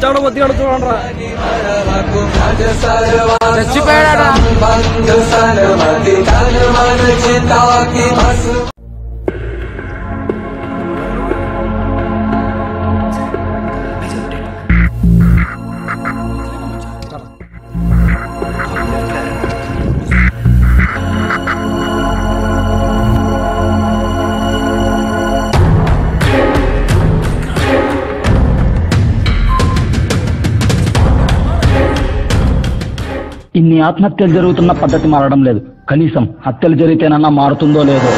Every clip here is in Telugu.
ఎవడో వద్దు అడుగుతున్నాడు చచ్చిపోయాడా ఇన్ని ఆత్మహత్యలు జరుగుతున్న పద్ధతి మారడం లేదు. కనీసం హత్యలు జరిగితేనన్నా మారుతుందో లేదో.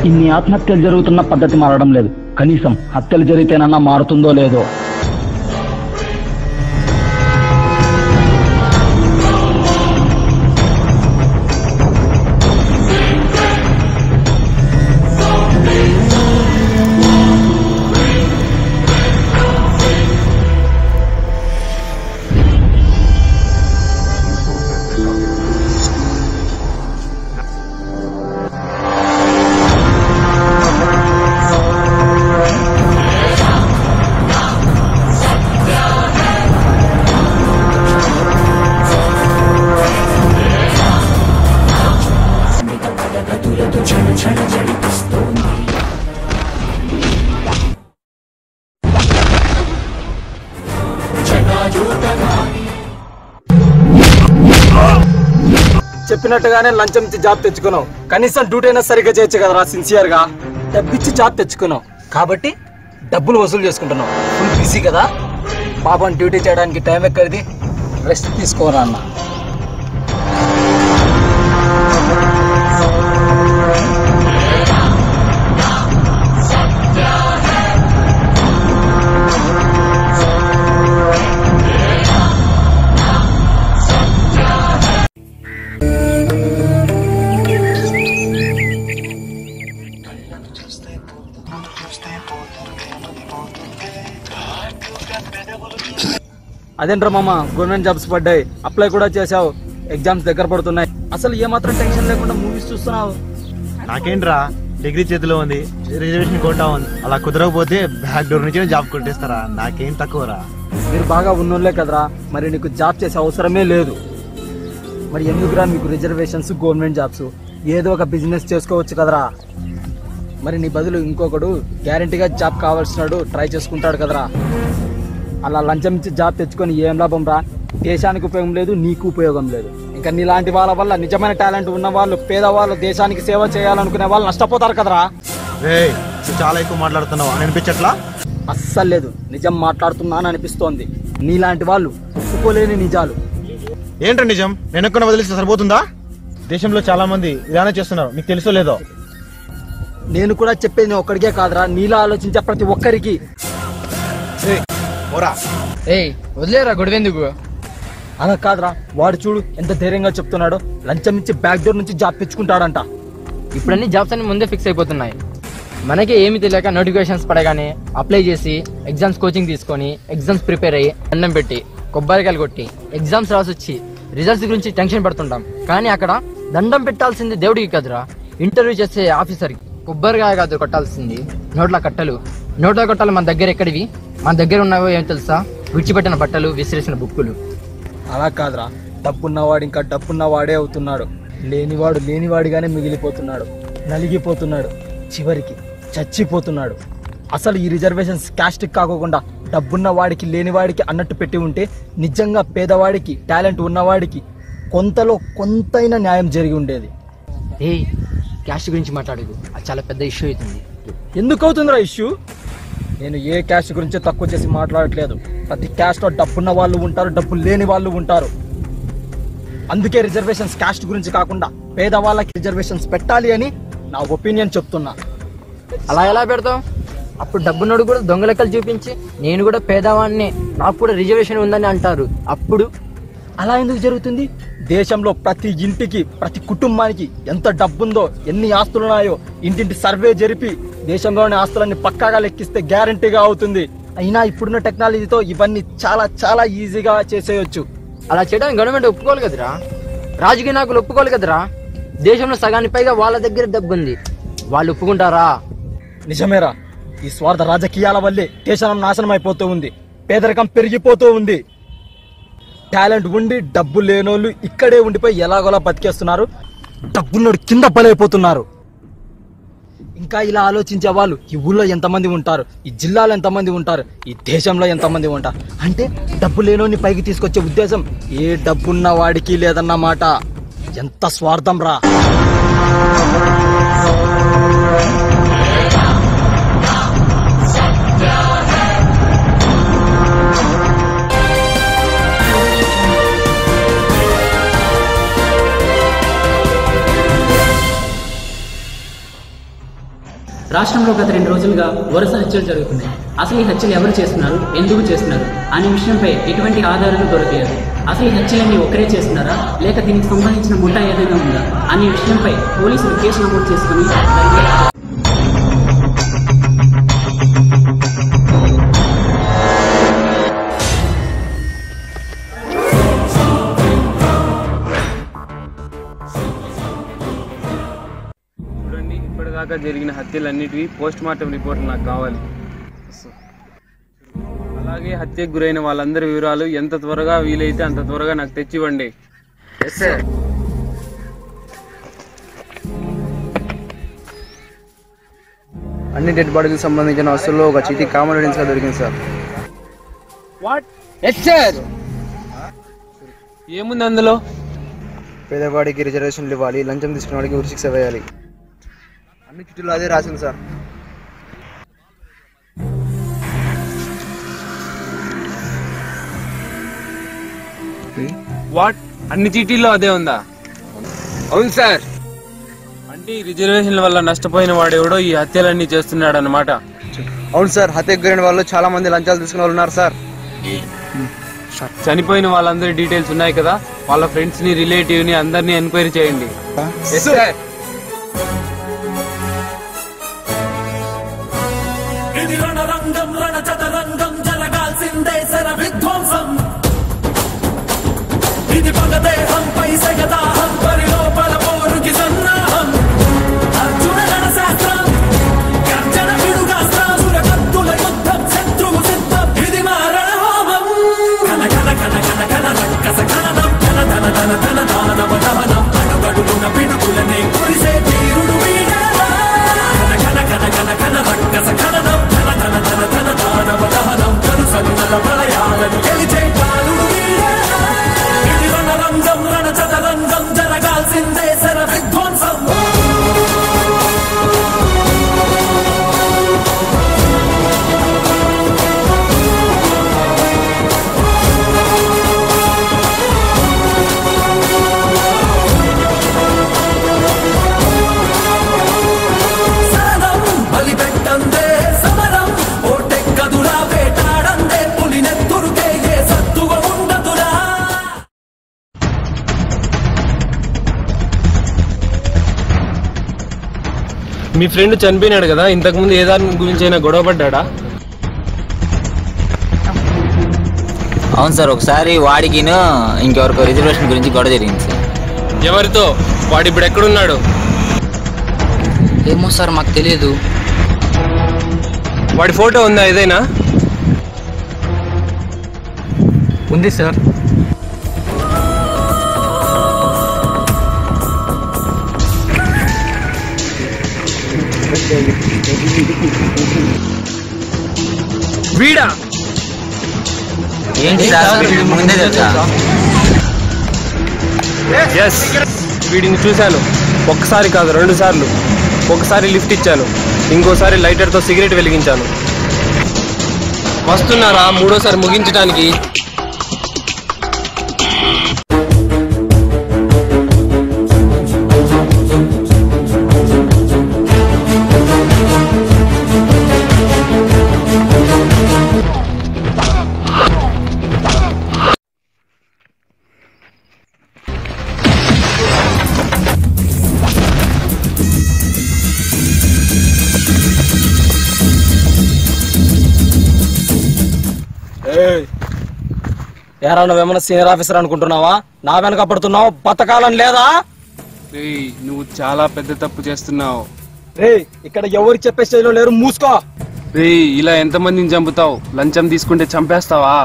ఇన్ని ఆత్మహత్యలు జరుగుతున్న పద్ధతి మారడం లేదు. కనీసం హత్యలు జరిగితేనన్నా మారుతుందో లేదో. చెప్పినట్టుగానే లంచం ఇచ్చి జాబ్ తెచ్చుకున్నావు. కనీసం డ్యూటీ అయినా సరిగ్గా చేయొచ్చు కదరా. సిన్సియర్ గా డబ్బిచ్చి జాబ్ తెచ్చుకున్నావు కాబట్టి డబ్బులు వసూలు చేసుకుంటున్నావు. ఫుల్ బిజీ కదా. పాపం డ్యూటీ చేయడానికి టైం ఎక్కడిది. రెస్ట్ తీసుకోరా అన్న. అదేంట్రా మామ, గవర్నమెంట్ జాబ్స్ పడ్డాయి, అప్లై కూడా చేసావు, ఎగ్జామ్స్ దగ్గర పడుతున్నాయి, అసలు ఏమాత్రం టెన్షన్ లేకుండా మూవీస్ చూస్తున్నావు. నాకేంట్రా, డిగ్రీ చేతిలో ఉంది, రిజర్వేషన్ కోటా ఉంది, అలా కుదరకపోతే బ్యాక్ డోర్ నుంచి జాబ్ కొట్టేస్తారా. నాకేం తక్కువరా. మీరు బాగా ఉన్నోళ్ళే కదరా, మరి నీకు జాబ్ చేసే అవసరమే లేదు. మరి ఎందుకురా మీకు రిజర్వేషన్స్, గవర్నమెంట్ జాబ్స్? ఏదో ఒక బిజినెస్ చేసుకోవచ్చు కదరా. మరి నీ బదులు ఇంకొకడు గ్యారంటీగా జాబ్ కావాల్సినాడు ట్రై చేసుకుంటాడు కదరా. అలా లంచం ఇచ్చి జాబ్ తెచ్చుకొని ఏం లాభం రా? దేశానికి ఉపయోగం లేదు, నీకు ఉపయోగం లేదు. ఇంకా నీలాంటి వాళ్ళ వల్ల నిజమైన టాలెంట్ ఉన్న వాళ్ళు, పేదవాళ్ళు, దేశానికి సేవ చేయాలనుకునే వాళ్ళు నష్టపోతారు కదరా. చాలా ఎక్కువ మాట్లాడుతున్నావు అనిపించట్లా? అస్సలు లేదు, నిజం మాట్లాడుతున్నాను అనిపిస్తోంది. నీలాంటి వాళ్ళు ఒప్పుకోలేని నిజాలు. ఏంటో నిజం? నేను ఎక్కడ వదిలేస్తే సరిపోతుందా? దేశంలో చాలా మంది ఇలానే చేస్తున్నారు, నీకు తెలుసో లేదో? నేను కూడా చెప్పేది ఒక్కడికే కాదురా, నీలా ఆలోచించే ప్రతి ఒక్కరికి. వదిలేరా గొడవెందుకు? అలా కాదురా, వాడు చూడు ఎంత ధైర్యంగా చెప్తున్నాడు. లంచం ఇచ్చి బ్యాక్ డోర్ నుంచి జాబ్ తెచ్చుకుంటాడంట. ఇప్పుడన్నీ జాబ్స్ అన్ని ముందే ఫిక్స్ అయిపోతున్నాయి. మనకే ఏమి తెలియక నోటిఫికేషన్స్ పడగానే అప్లై చేసి ఎగ్జామ్స్ కోచింగ్ తీసుకొని ఎగ్జామ్స్ ప్రిపేర్ అయ్యి అన్నం పెట్టి కొబ్బరికాయలు కొట్టి ఎగ్జామ్స్ రాసొచ్చి రిజల్ట్స్ గురించి టెన్షన్ పడుతుంటాం. కానీ అక్కడ దండం పెట్టాల్సింది దేవుడికి కదరా, ఇంటర్వ్యూ చేసే ఆఫీసర్కి. కొబ్బరికాయ కాదు కొట్టాల్సింది నోట్ల కట్టలు. నోట్ల కట్టలు మన దగ్గర ఎక్కడివి? మన దగ్గర ఉన్నావో ఏం తెలుసా? విడిచిపెట్టిన బట్టలు, విసిరేసిన బుక్కులు. అలా కాదురా, డబ్బున్నవాడు ఇంకా డబ్బున్నవాడే అవుతున్నాడు. లేనివాడు లేనివాడిగానే మిగిలిపోతున్నాడు, నలిగిపోతున్నాడు, చివరికి చచ్చిపోతున్నాడు. అసలు ఈ రిజర్వేషన్స్ క్యాస్ట్ కాకుండా డబ్బున్న వాడికి లేనివాడికి అన్నట్టు పెట్టి ఉంటే నిజంగా పేదవాడికి, టాలెంట్ ఉన్నవాడికి కొంతలో కొంతైనా న్యాయం జరిగి ఉండేది. క్యాస్ట్ గురించి మాట్లాడదు, అది చాలా పెద్ద ఇష్యూ అవుతుంది. ఎందుకు అవుతుందిరా ఇష్యూ? నేను ఏ క్యాస్ట్ గురించి తక్కువ చేసి మాట్లాడట్లేదు. ప్రతి క్యాస్ట్ లో డబ్బున్న వాళ్ళు ఉంటారు, డబ్బు లేని వాళ్ళు ఉంటారు. అందుకే రిజర్వేషన్స్ క్యాస్ట్ గురించి కాకుండా పేదవాళ్ళకి రిజర్వేషన్స్ పెట్టాలి అని నా ఒపీనియన్ చెప్తున్నా. అలా ఎలా పెడతాం? అప్పుడు డబ్బున్నోడు కూడా దొంగ లెక్కలు చూపించి నేను కూడా పేదవాడిని, నాకు కూడా రిజర్వేషన్ ఉందని అంటారు. అప్పుడు అలా ఎందుకు జరుగుతుంది? దేశంలో ప్రతి ఇంటికి ప్రతి కుటుంబానికి ఎంత డబ్బుందో ఎన్ని ఆస్తులున్నాయో ఇంటింటి సర్వే జరిపి దేశంలోని ఆస్తులన్నీ పక్కాగా లెక్కిస్తే గ్యారంటీగా అవుతుంది. అయినా ఇప్పుడున్న టెక్నాలజీతో ఇవన్నీ చాలా చాలా ఈజీగా చేసేయచ్చు. అలా చేయడానికి గవర్నమెంట్ ఒప్పుకోవాలి కదరా, రాజకీయ నాయకులు ఒప్పుకోవాలి కదరా. దేశంలో సగానికి పైగా వాళ్ళ దగ్గర డబ్బు ఉంది, వాళ్ళు ఒప్పుకుంటారా? నిజమేరా, ఈ స్వార్థ రాజకీయాల వల్లే దేశం నాశనం అయిపోతూ ఉంది, పేదరికం పెరిగిపోతూ ఉంది. టాలెంట్ ఉండి డబ్బు లేనోళ్ళు ఇక్కడే ఉండిపోయి ఎలాగోలా బతికేస్తున్నారు, డబ్బున్నోడు కింద బలైపోతున్నారు. ఇంకా ఇలా ఆలోచించే వాళ్ళు ఈ ఊళ్ళో ఎంతమంది ఉంటారు, ఈ జిల్లాలో ఎంతమంది ఉంటారు, ఈ దేశంలో ఎంతమంది ఉంటారు? అంటే డబ్బు లేనోని పైకి తీసుకొచ్చే ఉద్దేశం ఏ డబ్బున్న వాడికి లేదన్నమాట. ఎంత స్వార్థం రా. రాష్ట్రంలో గత 2 రోజులుగా వరుస హత్యలు జరుగుతున్నాయి. అసలు ఈ హత్యలు ఎవరు చేస్తున్నారు, ఎందుకు చేస్తున్నారు అనే విషయంపై ఎటువంటి ఆధారాలు దొరకలేదు. అసలు ఈ హత్యలన్నీ ఒకరే చేస్తున్నారా, లేక దీనికి సంబంధించిన ముఠా ఏదైనా ఉందా అనే విషయంపై పోలీసులు కేసు నమోదు చేసుకుని ఇప్పటిదాకా జరిగిన హత్యలన్నిటివి పోస్ట్ మార్టం రిపోర్ట్ నాకు కావాలి. అలాగే హత్యకు గురైన వాళ్ళందరి వివరాలు ఎంత త్వరగా వీలైతే అంత త్వరగా నాకు తెచ్చివ్వండి. అన్ని డెడ్ బాడీకి సంబంధించిన వస్తువుల్లో ఒక చీటీ కామన్ ఎవిడెన్స్ గా దొరికింది సార్. ఏముంది అందులో? పేదవాడికి రిజర్వేషన్లు ఇవ్వాలి, లంచం తీసుకున్న వాడికి ఉరిశిక్ష వేయాలి. అన్ని చీటీలో అదే రాసింది సార్. వాట్? అన్ని చీటీల్లో అదే ఉందా? అవును సార్. అంటే ఈ రిజర్వేషన్ల వల్ల నష్టపోయిన వాడెవడో ఈ హత్యలన్నీ చేస్తున్నాడు అన్నమాట. అవును సార్, హత్యకు గురైన వాళ్ళు చాలా మంది లంచాలు తీసుకున్న వాళ్ళు ఉన్నారు సార్. చనిపోయిన వాళ్ళందరి డీటెయిల్స్ ఉన్నాయి కదా, వాళ్ళ ఫ్రెండ్స్ ని రిలేటివ్ ని అందరినీ ఎంక్వైరీ చేయండి. ఇది రణరంగం రణచదరంగం జరగాల్సిందే శర విధ్వంసం. ఇది పగదేహంపై సగదాహం పరిలోపల పోరుకి సన్నాహం. అర్జున రణశాస్త్రం గర్జన పిడుగాస్త్రం సురకత్తుల యుద్ధం శత్రువు సిద్ధం. ఇది మారణ హోమం. కన కన కన కన కన రక్కస కననం ధన ధన ధన ధన దానవ దహనం. అడుగడుగున పిడుగులనే కురిసే తీరుడు వీడాలా. కన కన కన కన రక్కస కననం ధన ధన ధన ధన దానవ దహనం. కరుసన్నల ప్రళయాలను గెలిచే కాలుడు వీడాలా. ఇది రణరంగం రణచదరంగం జరగాల్సిందే శర విధ్వంసం. శరణం బలిపెట్టందే సమరం. ఓటెక్కదురా వేటాడందే పులినెత్తురుకే ఏ సత్తువ ఉండదురా. మీ ఫ్రెండ్ చనిపోయినాడు కదా, ఇంతకుముందు ఏ దాని గురించి అయినా గొడవ పడ్డా? అవును సార్, ఒకసారి వాడికిను ఇంకెవరికో రిజర్వేషన్ గురించి గొడవ జరిగింది సార్. ఎవరితో? వాడు ఇప్పుడు ఎక్కడున్నాడు? ఏమో సార్, మాకు తెలియదు. వాడి ఫోటో ఉందా ఏదైనా? ఉంది సార్. వీడా? ఏంటి సార్, మీకు ముందే తెలుసా? ఎస్, వీడిని చూశాను. ఒక్కసారి కాదు 2 సార్లు. ఒకసారి లిఫ్ట్ ఇచ్చాను, ఇంకోసారి లైటర్తో సిగరెట్ వెలిగించాను. వస్తున్నారా 3వ సారి ముగించడానికి? ఏరా నువ్వేమన్నా సీనియర్ ఆఫీసర్ అనుకుంటున్నావా? నా వెనక పడుతున్నావు, బతకాలని లేదా? నువ్వు చాలా పెద్ద తప్పు చేస్తున్నావు. ఇక్కడ ఎవరు చెప్పే స్టేజ్ లో లేరు, మూసుకో. ఇలా ఎంతమందిని చంపుతావు? లంచం తీసుకుంటే చంపేస్తావా?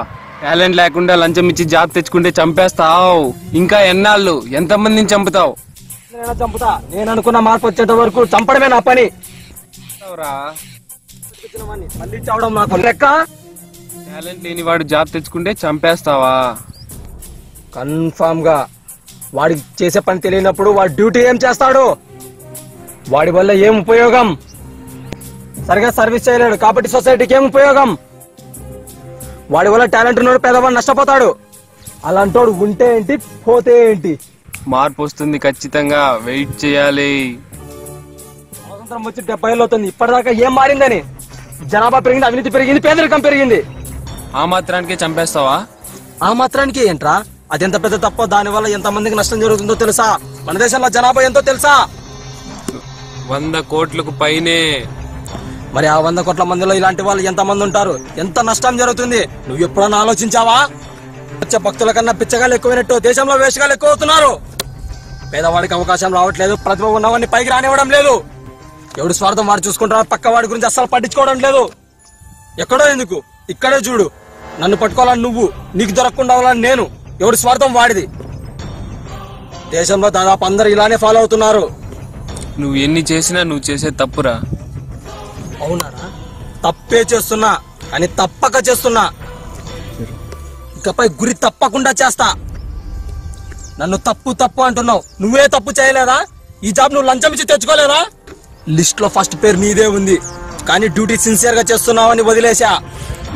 టాలెంట్ లేకుండా లంచం ఇచ్చి జాబ్ తెచ్చుకుంటే చంపేస్తావు. ఇంకా ఎన్నాళ్ళు ఎంతమందిని చంపుతావు? చంపుతా. నేను అనుకున్న మార్పు వచ్చేంత వరకు చంపడమే నా పని. మళ్ళీ చావడం నాకు లెక్క. టాలెంట్ లేని వాడు జాబ్ తెచ్చుకుంటే చంపేస్తావా? కన్ఫామ్ గా. వాడికి చేసే పని తెలియనప్పుడు వాడి డ్యూటీ ఏం చేస్తాడు? వాడి వల్ల ఏం ఉపయోగం? సరిగా సర్వీస్ చేయలేడు కాబట్టి సొసైటీకి ఏం ఉపయోగం? వాడి వల్ల టాలెంట్ ఉన్నాడు, పేదవాడు నష్టపోతాడు. అలాంటోడు ఉంటే ఏంటి, పోతే ఏంటి? మార్పు వస్తుంది, ఖచ్చితంగా వెయిట్ చేయాలి. స్వాతంత్రం వచ్చి 70 ఏళ్ళు అవుతుంది, ఇప్పటిదాకా ఏం మారిందని? జనాభా పెరిగింది, అవినీతి పెరిగింది, పేదరికం పెరిగింది. ఆ మాత్రానికే చంపేస్తావా? ఆ మాత్రానికి ఏంట్రా? అది ఎంత పెద్ద తప్పో, దాని వల్ల ఎంత మందికి నష్టం జరుగుతుందో తెలుసా? మన దేశంలో జనాభా ఎంతో తెలుసా? 100 కోట్లకు పైనే. మరి ఆ 100 కోట్ల మందిలో ఇలాంటి వాళ్ళు ఎంత మంది ఉంటారు? ఎంత నష్టం జరుగుతుంది? నువ్వు ఎప్పుడన్నా ఆలోచించావా? వచ్చే భక్తుల కన్నా పిచ్చగాళ్ళు ఎక్కువైనట్టు దేశంలో వేషగాళ్ళు ఎక్కువ అవుతున్నారు. పేదవాడికి అవకాశం రావట్లేదు, ప్రతిభ ఉన్నవాడిని పైకి రానివ్వడం లేదు. ఎవడు స్వార్థం వాడు చూసుకుంటారో పక్క వాడి గురించి అస్సలు పట్టించుకోవడం లేదు. ఎక్కడో ఎందుకు, ఇక్కడే చూడు. నన్ను పట్టుకోవాలని నువ్వు, నీకు దొరకకుండా అవ్వాలని నేను. ఎవడి స్వార్థం వాడిది. దేశంలో దాదాపు అందరు ఇలానే ఫాలో అవుతున్నారు. నువ్వు ఎన్ని చేసినా నువ్వు చేసే తప్పురా. అవునారా? తప్పే చేస్తున్నా, కానీ తప్పక చేస్తున్నా. ఇకపై గురి తప్పకుండా చేస్తా. నన్ను తప్పు తప్పు అంటున్నావు, నువ్వే తప్పు చేయలేదా? ఈ జాబ్ నువ్వు లంచం ఇచ్చి తెచ్చుకోలేదా? లిస్ట్ లో ఫస్ట్ పేరు నీదే ఉంది, కానీ డ్యూటీ సిన్సియర్ గా చేస్తున్నావని వదిలేశా.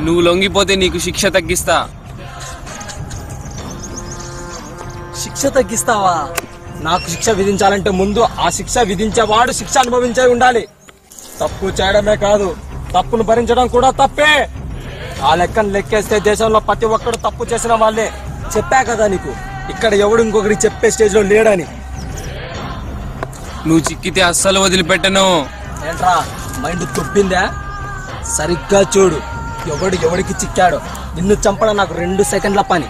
నువ్వు లొంగిపోతే నీకు శిక్ష తగ్గిస్తా. శిక్ష తగ్గిస్తావా? నాకు శిక్ష విధించాలంటే ముందు ఆ శిక్ష విధించేవాడు శిక్ష అనుభవించే ఉండాలి. తప్పు చేయడమే కాదు, తప్పును భరించడం కూడా తప్పే. ఆ లెక్కను లెక్కేస్తే దేశంలో ప్రతి ఒక్కడు తప్పు చేసిన వాళ్ళే. చెప్పా కదా నీకు, ఇక్కడ ఎవడు ఇంకొకటి చెప్పే స్టేజ్ లో లేడని. నువ్వు చిక్కితే అస్సలు వదిలిపెట్టను. ఏంట్రా మైండ్ తొప్పిందా? సరిగ్గా చూడు, ఎవడికి చిక్కాడో. నిన్ను చంపడం నాకు 2 సెకండ్ల పని.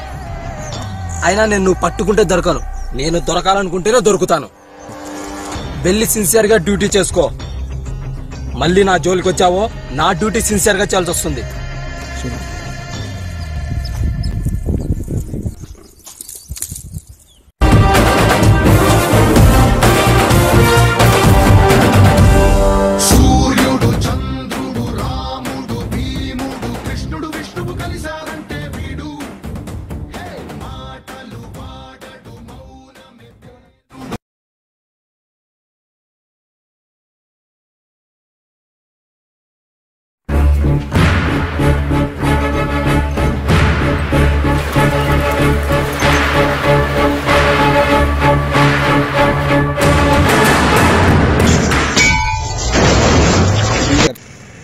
అయినా నేను నువ్వు పట్టుకుంటే దొరకను, నేను దొరకాలనుకుంటేనే దొరుకుతాను. వెళ్ళి సిన్సియర్ గా డ్యూటీ చేసుకో. మళ్ళీ నా జోలికి వచ్చావో నా డ్యూటీ సిన్సియర్ గా చేయాల్సి వస్తుంది.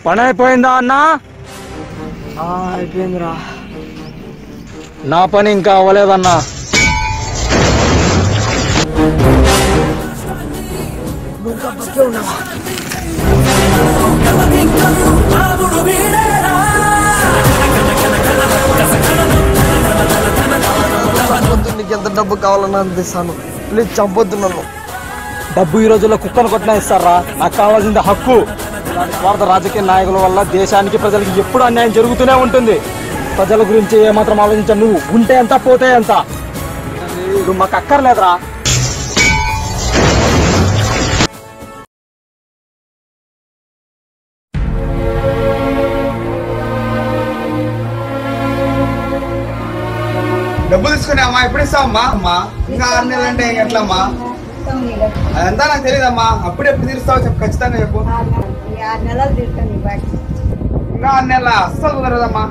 పని అయిపోయిందా అన్నా? అయిపోయిందిరా. నా పని ఇంకా అవ్వలేదన్నా. నీకు ఎంత డబ్బు కావాలన్నా అందిస్తాను, ప్లీజ్ చంపొద్దు నన్ను. డబ్బు ఈ రోజుల్లో కుక్కను కొట్టినా ఇస్తారా? నాకు కావాల్సింది హక్కు. స్వార్థ రాజకీయ నాయకుల వల్ల దేశానికి ప్రజలకి ఎప్పుడు అన్యాయం జరుగుతూనే ఉంటుంది. ప్రజల గురించి ఏమాత్రం ఆలోచించ. నువ్వు ఉంటే ఎంత, పోతే ఎంత. నువ్వు మాకు అక్కర్లేదురా. డబ్బు తీసుకునే అమ్మా, ఎప్పుడు ఇస్తావమ్మా? అమ్మా ఇంకా 6 నెలలు అంటే ఎట్లమ్మా? అదంతా నాకు తెలియదమ్మా. అప్పుడు ఎప్పుడు తీరుస్తావు చెప్పు, ఖచ్చితంగా చెప్పు. 6 నెలలు తీరుతాను. ఇంకా 6 నెలల అస్సలు కుదరదమ్మా.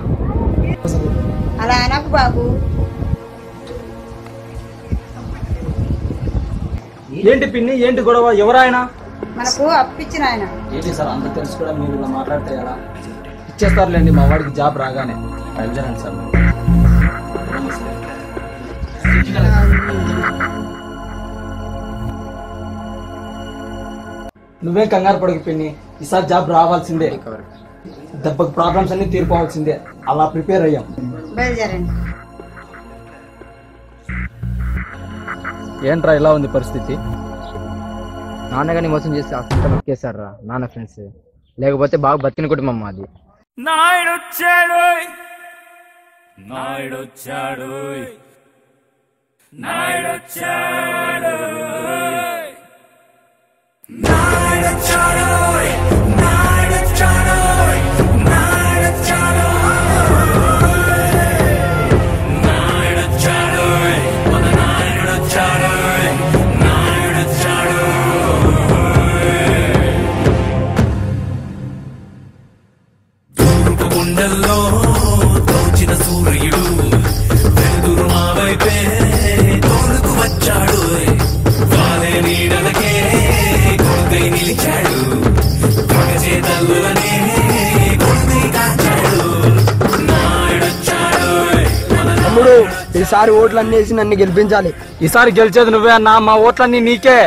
అలా అనకు బాబు. ఏంటి పిన్ని, ఏంటి గొడవ? ఎవరాయన? మనకు అప్పిచ్చిన ఆయన. ఏంటి సార్ అంత తెలుసు కూడా మీరు ఇలా మాట్లాడితే ఎలా? ఇచ్చేస్తారులేండి, మా వాడికి జాబ్ రాగానే. బయలుదేరండి సార్. నువ్వే కంగారు పడకు పిన్ని, ఈసారి జాబ్ రావాల్సిందే. దెబ్బకు ప్రాబ్లమ్స్ అన్ని తీరిపోవాల్సిందే. అలా ప్రిపేర్ అయ్యాం. బయలుదేరండి. ఏంట్రా ఇలా ఉంది పరిస్థితి? నాన్నగాని మోసం చేసి అసలు నొక్కేశారు రా నాన్న ఫ్రెండ్స్. లేకపోతే బాగా బతికిన కుటుంబం మాది. నాయుడొచ్చాడు నాయుడొచ్చాడు నాయుడొచ్చాడు నాయుడొచ్చాడు నాయుడొచ్చాడు నాయుడొచ్చాడు నాయుడొచ్చాడు మన నాయుడొచ్చాడు నాయుడొచ్చాడు. తూర్పు గుండెల్లో తోచిన సూర్యుడు వెలుగురు మా వైపే తోడుకు వచ్చాడు. వాలే నీడలకే కొడుకై నిలిచాడు. పగ చేతల్లోనే కొడుకై కాచాడు. నాయుడొచ్చాడు మన తమ్ముడు, ఈసారి ఓట్లన్నీ వేసి నన్ను గెలిపించాలి. ఈసారి గెలిచేది నువ్వే అన్నా, మా ఓట్లన్నీ నీకే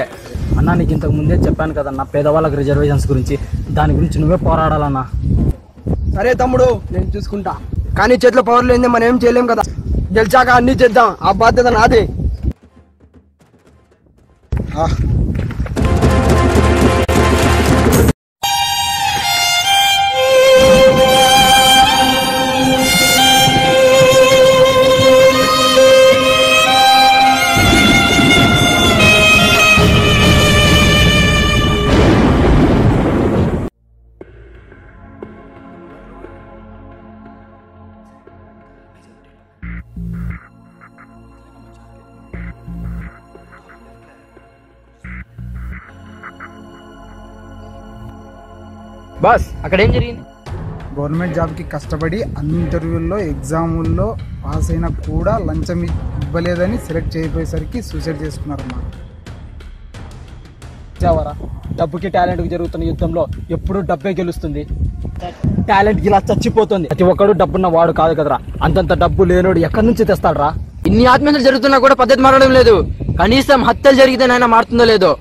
అన్నా. నీకు ఇంతకు ముందే చెప్పాను కదన్నా పేదవాళ్ళకి రిజర్వేషన్స్ గురించి. దాని గురించి నువ్వే పోరాడాలన్నా. సరే తమ్ముడు, నేను చూసుకుంటా. కానీ చేతిలో పవర్ లేదే మనం ఏం చేయలేం కదా. గెలిచాక అన్ని చేద్దాం, ఆ బాధ్యత నాదే. బాస్ అక్కడ ఏం జరిగింది? గవర్నమెంట్ జాబ్కి కష్టపడి అన్ని ఇంటర్వ్యూల్లో ఎగ్జాముల్లో పాస్ అయినా కూడా లంచం ఇవ్వలేదని సెలెక్ట్ చేయబోయేసరికి సూసైడ్ చేసుకున్నారమ్మా. డబ్బుకి టాలెంట్ కి జరుగుతున్న యుద్ధంలో ఎప్పుడు డబ్బే గెలుస్తుంది. టాలెంట్ ఇలా చచ్చిపోతుంది. ప్రతి ఒక్కడు డబ్బున్న వాడు కాదు కదరా. అంతంత డబ్బు లేనోడు ఎక్కడి నుంచి తెస్తాడరా? ఇన్ని ఆత్మహత్యలు జరుగుతున్నా కూడా పద్ధతి మారడం లేదు. కనీసం హత్యలు జరిగితేనైనా మారుతుందో లేదో.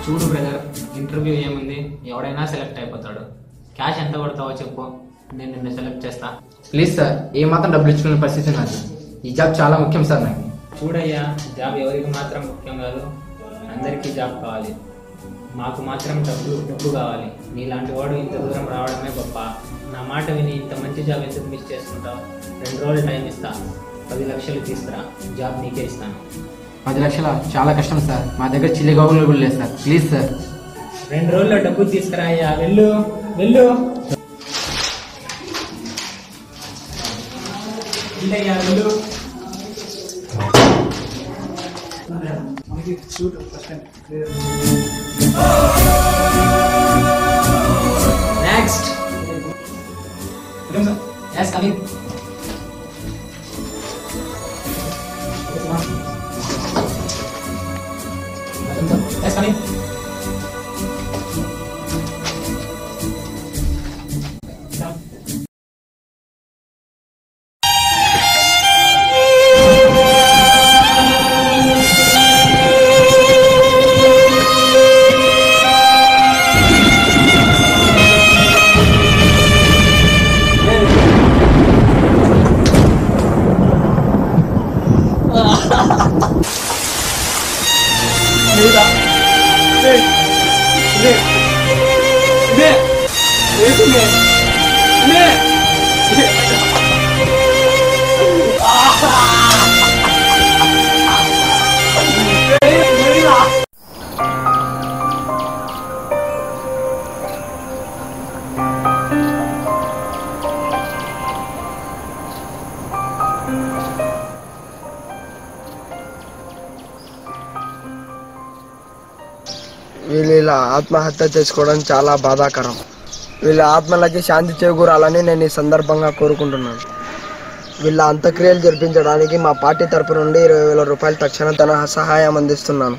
చూడు బ్రదర్, ఇంటర్వ్యూ ఏముంది, ఎవడైనా సెలెక్ట్ అయిపోతాడు. క్యాష్ ఎంత కొడతావో చెప్పు, నేను నిన్ను సెలెక్ట్ చేస్తా. ప్లీజ్ సార్, ఏ మాత్రం డబ్బులు ఇచ్చుకునే పరిస్థితి నాది. ఈ జాబ్ చాలా ముఖ్యం సార్ నాకు. చూడయ్యా, జాబ్ ఎవరికి మాత్రం ముఖ్యం కాదు, అందరికీ జాబ్ కావాలి. మాకు మాత్రం డబ్బు కావాలి. నీలాంటి వాడు ఇంత దూరం రావడమే గొప్ప. నా మాట విని ఇంత మంచి జాబ్ ఎందుకు మిస్ చేసుకుంటావు? 2 రోజులు టైం ఇస్తా, 10 లక్షలు తీసుకురా, జాబ్ నీకే ఇస్తాను. 10 లక్షల చాలా కష్టం సార్. మా దగ్గర చిల్లి గోగులు కూడా లేదు సార్. ప్లీజ్ సార్, 2 రోజుల్లో డబ్బు తీసుకురా అయ్యా. వెళ్ళు వెళ్ళు ఇల్లయ్యా, వెళ్ళు. Next. Yes, coming. Yes, coming. వీళ్ళు ఇలా ఆత్మహత్య చేసుకోవడం చాలా బాధాకరం. వీళ్ళ ఆత్మలకి శాంతి చేకూరాలని నేను ఈ సందర్భంగా కోరుకుంటున్నాను. వీళ్ళ అంత్యక్రియలు జరిపించడానికి మా పార్టీ తరపు నుండి 20,000 రూపాయలు తక్షణ ధన సహాయం అందిస్తున్నాను.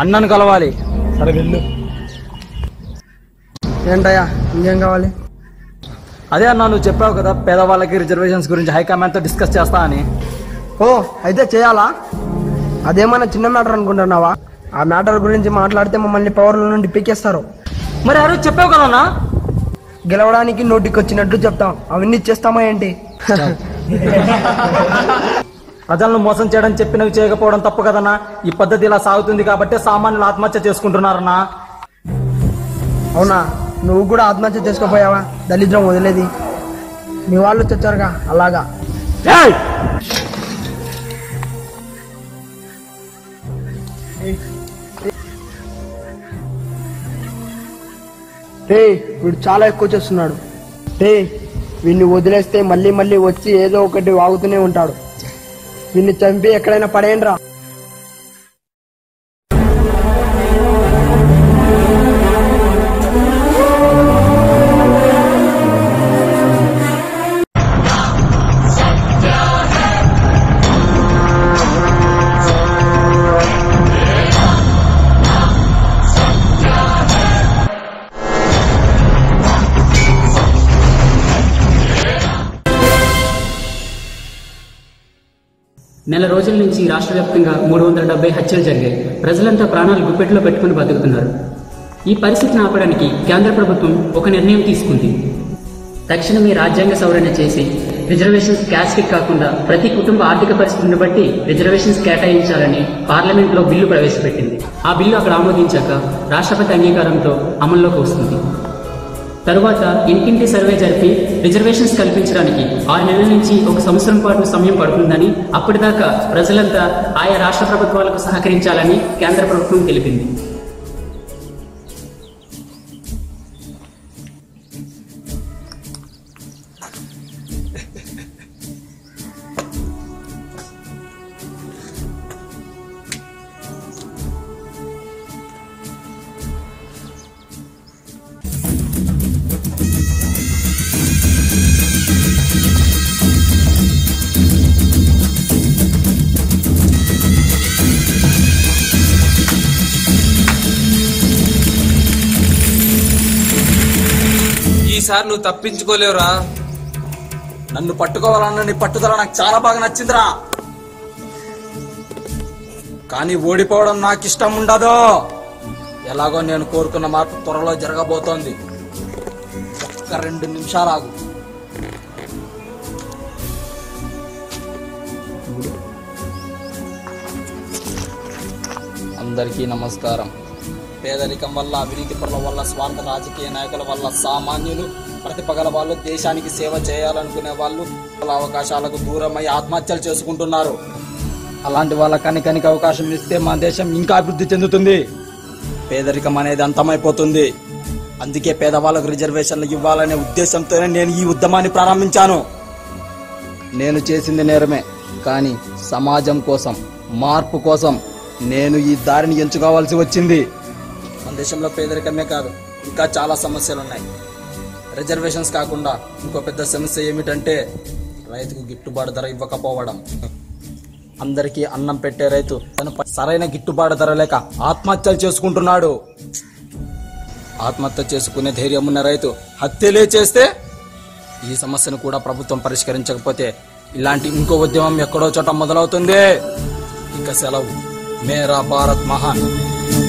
అన్నను కలవాలి. సరే వెళ్ళు. ఏంటయ్యా ఇంకేం కావాలి? అదే అన్న, నువ్వు చెప్పావు కదా పేదవాళ్ళకి రిజర్వేషన్స్ గురించి హైకమాండ్తో డిస్కస్ చేస్తా అని. ఓ అయితే చేయాలా? అదేమన్నా చిన్న మ్యాటర్ అనుకుంటున్నావా? ఆ మ్యాటర్ గురించి మాట్లాడితే మమ్మల్ని పవర్ల నుండి పీకేస్తారు. మరి ఆ రోజు చెప్పావు కదన్నా, గెలవడానికి నోటికి వచ్చినట్టు చెప్తాం, అవన్నీ చేస్తామా ఏంటి? ప్రజలను మోసం చేయడం చెప్పినవి చేయకపోవడం తప్పు కదన్నా. ఈ పద్ధతి ఇలా సాగుతుంది కాబట్టి సామాన్యులు ఆత్మహత్య చేసుకుంటున్నారన్నా. అవునా? నువ్వు కూడా ఆత్మహత్య చేసుకోపోయావా? దరిద్రం వదిలేది. మీ వాళ్ళు చచ్చారుగా అలాగా. వీడు చాలా ఎక్కువ చేస్తున్నాడు. వీడిని వదిలేస్తే మళ్ళీ మళ్ళీ వచ్చి ఏదో ఒకటి వాగుతూనే ఉంటాడు. వీడిని చంపి ఎక్కడైనా పడేయండి రా. నెల రోజుల నుంచి రాష్ట్ర వ్యాప్తంగా 370 హత్యలు జరిగాయి. ప్రజలంతా ప్రాణాలు గుప్పెట్లో పెట్టుకుని బతుకుతున్నారు. ఈ పరిస్థితిని ఆపడానికి కేంద్ర ప్రభుత్వం ఒక నిర్ణయం తీసుకుంది. తక్షణమే రాజ్యాంగ సవరణ చేసి రిజర్వేషన్స్ క్యాస్ట్కి కాకుండా ప్రతి కుటుంబ ఆర్థిక పరిస్థితిని బట్టి రిజర్వేషన్స్ కేటాయించాలని పార్లమెంట్లో బిల్లు ప్రవేశపెట్టింది. ఆ బిల్లు అక్కడ ఆమోదించాక రాష్ట్రపతి అంగీకారంతో అమల్లోకి వస్తుంది. తరువాత ఇంటింటి సర్వే జరిపి రిజర్వేషన్స్ కల్పించడానికి 6 నెలల నుంచి 1 సంవత్సరం పాటు సమయం పడుతుందని, అప్పటిదాకా ప్రజలంతా ఆయా రాష్ట్ర ప్రభుత్వాలకు సహకరించాలని కేంద్ర ప్రభుత్వం తెలిపింది. ఈసారి నువ్వు తప్పించుకోలేవురా. నన్ను పట్టుకోవాలన్న నీ పట్టుదల నాకు చాలా బాగా నచ్చిందిరా. కానీ ఓడిపోవడం నాకు ఇష్టం ఉండదు. ఎలాగో నేను కోరుకున్న మార్పు త్వరలో జరగబోతోంది. ఒక్క 2 నిమిషాలు ఆగు. అందరికీ నమస్కారం. పేదరికం వల్ల, అవినీతి పనుల వల్ల, స్వార్థ రాజకీయ నాయకుల వల్ల సామాన్యులు, ప్రతిపగల వాళ్ళు, దేశానికి సేవ చేయాలనుకునే వాళ్ళు అవకాశాలకు దూరమై ఆత్మహత్యలు చేసుకుంటున్నారు. అలాంటి వాళ్ళ కనికనికి అవకాశం ఇస్తే మన దేశం ఇంకా అభివృద్ధి చెందుతుంది. పేదరికం అనేది అంతమైపోతుంది. అందుకే పేదవాళ్ళకు రిజర్వేషన్లు ఇవ్వాలనే ఉద్దేశంతోనే నేను ఈ ఉద్యమాన్ని ప్రారంభించాను. నేను చేసింది నేరమే, కానీ సమాజం కోసం, మార్పు కోసం నేను ఈ దారిని ఎంచుకోవాల్సి వచ్చింది. మన దేశంలో పేదరికమే కాదు, ఇంకా చాలా సమస్యలు ఉన్నాయి. రిజర్వేషన్స్ కాకుండా ఇంకో పెద్ద సమస్య ఏమిటంటే రైతుకు గిట్టుబాటు ధర ఇవ్వకపోవడం. అందరికీ అన్నం పెట్టే రైతు తను సరైన గిట్టుబాటు ధర లేక ఆత్మహత్యలు చేసుకుంటున్నాడు. ఆత్మహత్య చేసుకునే ధైర్యం ఉన్న రైతు హత్యలే చేస్తే ఈ సమస్యను కూడా ప్రభుత్వం పరిష్కరించకపోతే ఇలాంటి ఇంకో ఉద్యమం ఎక్కడో చోట మొదలవుతుంది. ఇక సెలవు. మేరా భారత్ మహాన్.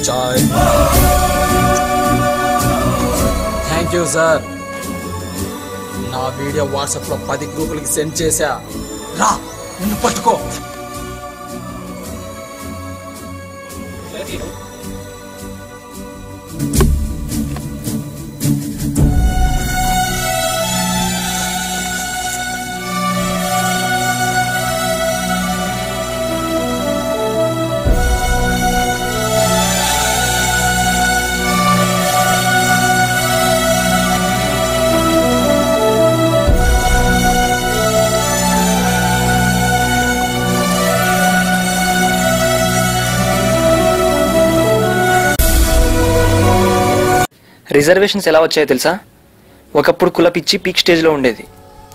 జై. Thank you sir. నా వీడియో వాట్సాప్ లో 10 గ్రూపులకి సెండ్ చేశా. రా, నిన్ను పట్టుకో. రిజర్వేషన్స్ ఎలా వచ్చాయో తెలుసా? ఒకప్పుడు కులపిచ్చి పీక్ స్టేజ్లో ఉండేది.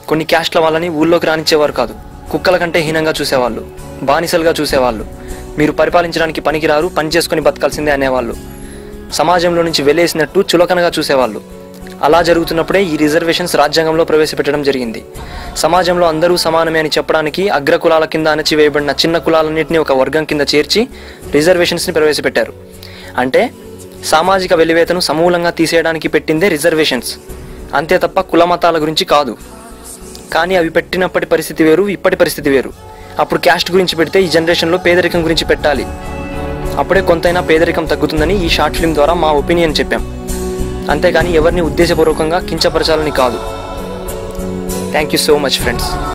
కొన్ని క్యాస్ట్ల వాళ్ళని ఊళ్ళోకి రానిచ్చేవారు కాదు. కుక్కల కంటే హీనంగా చూసేవాళ్ళు, బానిసలుగా చూసేవాళ్ళు. మీరు పరిపాలించడానికి పనికిరారు, పని చేసుకొని బతకాల్సిందే అనేవాళ్ళు. సమాజంలో నుంచి వెలేసినట్టు చులకనగా చూసేవాళ్ళు. అలా జరుగుతున్నప్పుడే ఈ రిజర్వేషన్స్ రాజ్యాంగంలో ప్రవేశపెట్టడం జరిగింది. సమాజంలో అందరూ సమానమే అని చెప్పడానికి అగ్రకులాల కింద అణచివేయబడిన చిన్న కులాలన్నింటినీ ఒక వర్గం కింద చేర్చి రిజర్వేషన్స్ని ప్రవేశపెట్టారు. అంటే సామాజిక వెలివేతను సమూలంగా తీసేయడానికి పెట్టిందే రిజర్వేషన్స్, అంతే తప్ప కుల మతాల గురించి కాదు. కానీ అవి పెట్టినప్పటి పరిస్థితి వేరు, ఇప్పటి పరిస్థితి వేరు. అప్పుడు క్యాస్ట్ గురించి పెడితే ఈ జనరేషన్లో పేదరికం గురించి పెట్టాలి. అప్పుడే కొంతైనా పేదరికం తగ్గుతుందని ఈ షార్ట్ ఫిల్మ్ ద్వారా మా ఒపీనియన్ చెప్పాం. అంతేగాని ఎవరిని ఉద్దేశపూర్వకంగా కించపరచాలని కాదు. Thank you so much friends.